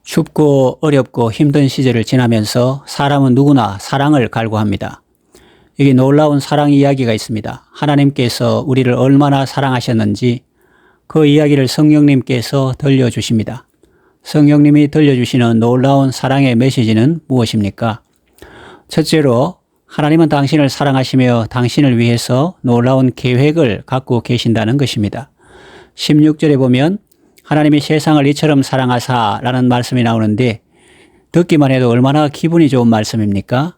춥고 어렵고 힘든 시절을 지나면서 사람은 누구나 사랑을 갈구합니다. 여기 놀라운 사랑 이야기가 있습니다. 하나님께서 우리를 얼마나 사랑하셨는지 그 이야기를 성령님께서 들려주십니다. 성령님이 들려주시는 놀라운 사랑의 메시지는 무엇입니까? 첫째로 하나님은 당신을 사랑하시며 당신을 위해서 놀라운 계획을 갖고 계신다는 것입니다. 16절에 보면 하나님이 세상을 이처럼 사랑하사 라는 말씀이 나오는데 듣기만 해도 얼마나 기분이 좋은 말씀입니까?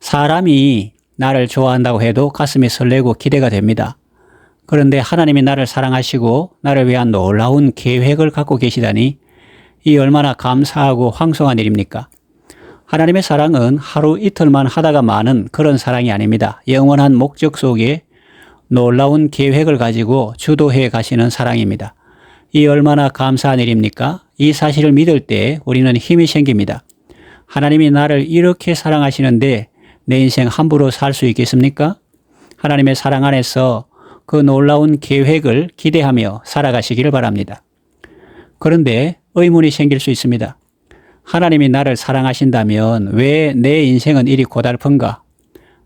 사람이 나를 좋아한다고 해도 가슴이 설레고 기대가 됩니다. 그런데 하나님이 나를 사랑하시고 나를 위한 놀라운 계획을 갖고 계시다니 이 얼마나 감사하고 황송한 일입니까? 하나님의 사랑은 하루 이틀만 하다가 마는 그런 사랑이 아닙니다. 영원한 목적 속에 놀라운 계획을 가지고 주도해 가시는 사랑입니다. 이 얼마나 감사한 일입니까? 이 사실을 믿을 때 우리는 힘이 생깁니다. 하나님이 나를 이렇게 사랑하시는데 내 인생 함부로 살 수 있겠습니까? 하나님의 사랑 안에서 그 놀라운 계획을 기대하며 살아가시기를 바랍니다. 그런데 의문이 생길 수 있습니다. 하나님이 나를 사랑하신다면 왜 내 인생은 이리 고달픈가?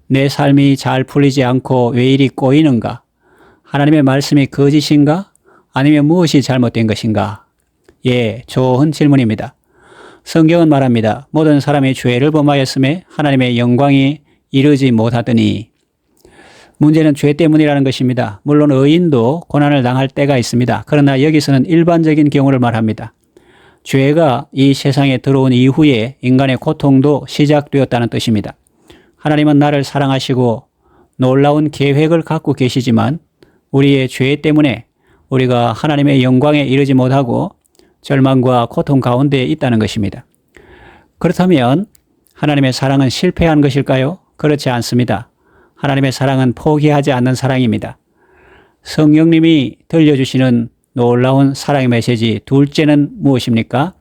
내 삶이 잘 풀리지 않고 왜 이리 꼬이는가? 하나님의 말씀이 거짓인가? 아니면 무엇이 잘못된 것인가? 예, 좋은 질문입니다. 성경은 말합니다. 모든 사람이 죄를 범하였음에 하나님의 영광이 이르지 못하더니 문제는 죄 때문이라는 것입니다. 물론 의인도 고난을 당할 때가 있습니다. 그러나 여기서는 일반적인 경우를 말합니다. 죄가 이 세상에 들어온 이후에 인간의 고통도 시작되었다는 뜻입니다. 하나님은 나를 사랑하시고 놀라운 계획을 갖고 계시지만 우리의 죄 때문에 우리가 하나님의 영광에 이르지 못하고 절망과 고통 가운데 있다는 것입니다. 그렇다면 하나님의 사랑은 실패한 것일까요? 그렇지 않습니다. 하나님의 사랑은 포기하지 않는 사랑입니다. 성령님이 들려주시는 놀라운 사랑의 메시지 둘째는 무엇입니까?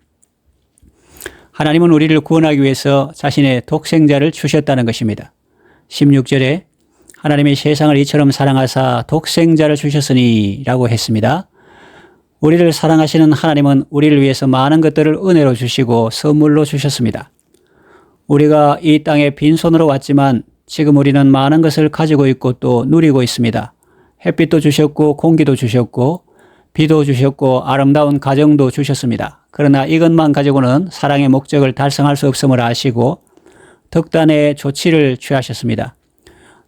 하나님은 우리를 구원하기 위해서 자신의 독생자를 주셨다는 것입니다. 16절에 하나님이 세상을 이처럼 사랑하사 독생자를 주셨으니 라고 했습니다. 우리를 사랑하시는 하나님은 우리를 위해서 많은 것들을 은혜로 주시고 선물로 주셨습니다. 우리가 이 땅에 빈손으로 왔지만 지금 우리는 많은 것을 가지고 있고 또 누리고 있습니다. 햇빛도 주셨고 공기도 주셨고 비도 주셨고 아름다운 가정도 주셨습니다. 그러나 이것만 가지고는 사랑의 목적을 달성할 수 없음을 아시고 특단의 조치를 취하셨습니다.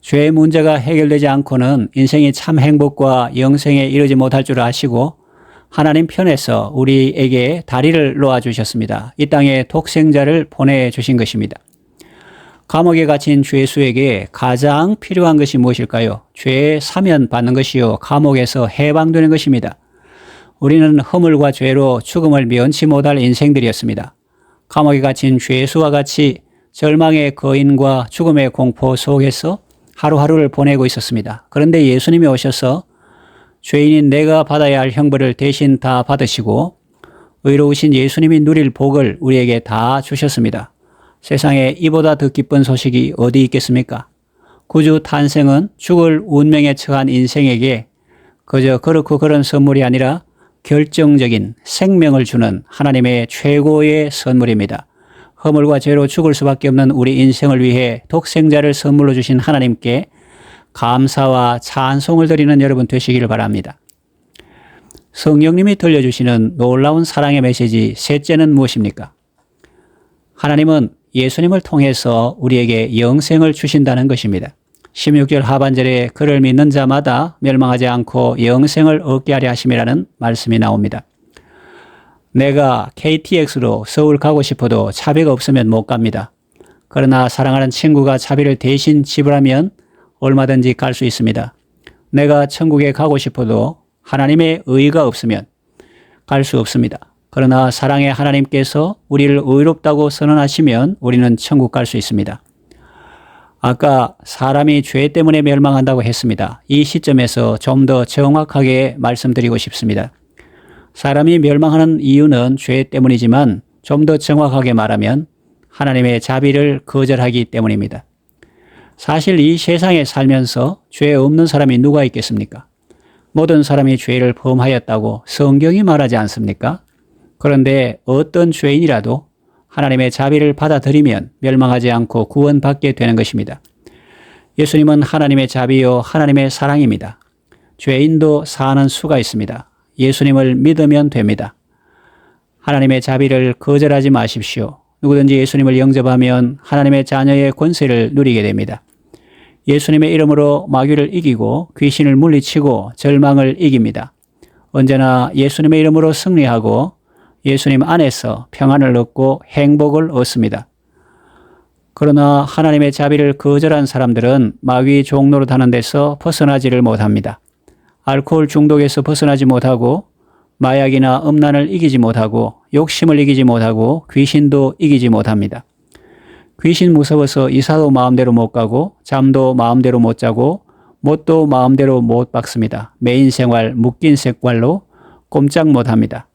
죄의 문제가 해결되지 않고는 인생이 참 행복과 영생에 이르지 못할 줄 아시고 하나님 편에서 우리에게 다리를 놓아주셨습니다. 이 땅에 독생자를 보내주신 것입니다. 감옥에 갇힌 죄수에게 가장 필요한 것이 무엇일까요? 죄에 사면 받는 것이요 감옥에서 해방되는 것입니다. 우리는 허물과 죄로 죽음을 면치 못할 인생들이었습니다. 감옥에 갇힌 죄수와 같이 절망의 거인과 죽음의 공포 속에서 하루하루를 보내고 있었습니다. 그런데 예수님이 오셔서 죄인인 내가 받아야 할 형벌을 대신 다 받으시고 의로우신 예수님이 누릴 복을 우리에게 다 주셨습니다. 세상에 이보다 더 기쁜 소식이 어디 있겠습니까? 구주 탄생은 죽을 운명에 처한 인생에게 그저 그렇고 그런 선물이 아니라 결정적인 생명을 주는 하나님의 최고의 선물입니다. 허물과 죄로 죽을 수밖에 없는 우리 인생을 위해 독생자를 선물로 주신 하나님께 감사와 찬송을 드리는 여러분 되시기를 바랍니다. 성령님이 들려주시는 놀라운 사랑의 메시지 셋째는 무엇입니까? 하나님은 예수님을 통해서 우리에게 영생을 주신다는 것입니다. 16절 하반절에 그를 믿는 자마다 멸망하지 않고 영생을 얻게 하려 하심이라는 말씀이 나옵니다. 내가 KTX로 서울 가고 싶어도 차비가 없으면 못 갑니다. 그러나 사랑하는 친구가 차비를 대신 지불하면 얼마든지 갈 수 있습니다. 내가 천국에 가고 싶어도 하나님의 의가 없으면 갈 수 없습니다. 그러나 사랑의 하나님께서 우리를 의롭다고 선언하시면 우리는 천국 갈 수 있습니다. 아까 사람이 죄 때문에 멸망한다고 했습니다. 이 시점에서 좀 더 정확하게 말씀드리고 싶습니다. 사람이 멸망하는 이유는 죄 때문이지만 좀 더 정확하게 말하면 하나님의 자비를 거절하기 때문입니다. 사실 이 세상에 살면서 죄 없는 사람이 누가 있겠습니까? 모든 사람이 죄를 범하였다고 성경이 말하지 않습니까? 그런데 어떤 죄인이라도 하나님의 자비를 받아들이면 멸망하지 않고 구원받게 되는 것입니다. 예수님은 하나님의 자비요 하나님의 사랑입니다. 죄인도 사는 수가 있습니다. 예수님을 믿으면 됩니다. 하나님의 자비를 거절하지 마십시오. 누구든지 예수님을 영접하면 하나님의 자녀의 권세를 누리게 됩니다. 예수님의 이름으로 마귀를 이기고 귀신을 물리치고 절망을 이깁니다. 언제나 예수님의 이름으로 승리하고 예수님 안에서 평안을 얻고 행복을 얻습니다. 그러나 하나님의 자비를 거절한 사람들은 마귀 종노릇하는 데서 벗어나지를 못합니다. 알코올 중독에서 벗어나지 못하고 마약이나 음란을 이기지 못하고 욕심을 이기지 못하고 귀신도 이기지 못합니다. 귀신 무서워서 이사도 마음대로 못 가고 잠도 마음대로 못 자고 못도 마음대로 못 박습니다. 매인 생활 묶인 색깔로 꼼짝 못합니다.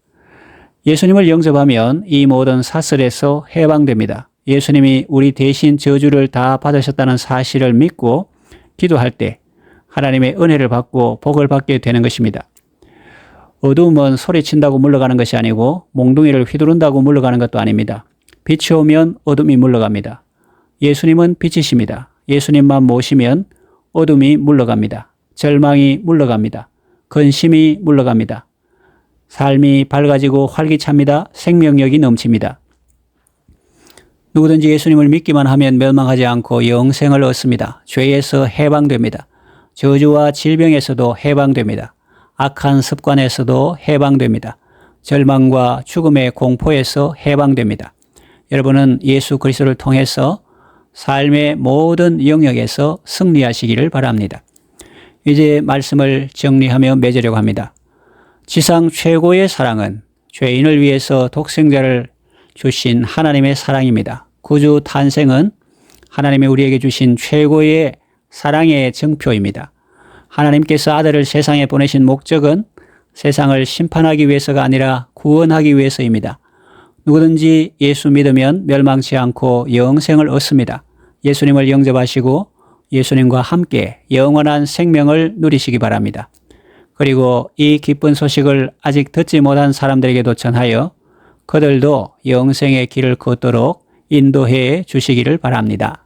예수님을 영접하면 이 모든 사슬에서 해방됩니다. 예수님이 우리 대신 저주를 다 받으셨다는 사실을 믿고 기도할 때 하나님의 은혜를 받고 복을 받게 되는 것입니다. 어두움은 소리친다고 물러가는 것이 아니고 몽둥이를 휘두른다고 물러가는 것도 아닙니다. 빛이 오면 어둠이 물러갑니다. 예수님은 빛이십니다. 예수님만 모시면 어둠이 물러갑니다. 절망이 물러갑니다. 근심이 물러갑니다. 삶이 밝아지고 활기찹니다. 생명력이 넘칩니다. 누구든지 예수님을 믿기만 하면 멸망하지 않고 영생을 얻습니다. 죄에서 해방됩니다. 저주와 질병에서도 해방됩니다. 악한 습관에서도 해방됩니다. 절망과 죽음의 공포에서 해방됩니다. 여러분은 예수 그리스도를 통해서 삶의 모든 영역에서 승리하시기를 바랍니다. 이제 말씀을 정리하며 맺으려고 합니다. 지상 최고의 사랑은 죄인을 위해서 독생자를 주신 하나님의 사랑입니다. 구주 탄생은 하나님이 우리에게 주신 최고의 사랑의 증표입니다. 하나님께서 아들을 세상에 보내신 목적은 세상을 심판하기 위해서가 아니라 구원하기 위해서입니다. 누구든지 예수 믿으면 멸망치 않고 영생을 얻습니다. 예수님을 영접하시고 예수님과 함께 영원한 생명을 누리시기 바랍니다. 그리고 이 기쁜 소식을 아직 듣지 못한 사람들에게도 전하여 그들도 영생의 길을 걷도록 인도해 주시기를 바랍니다.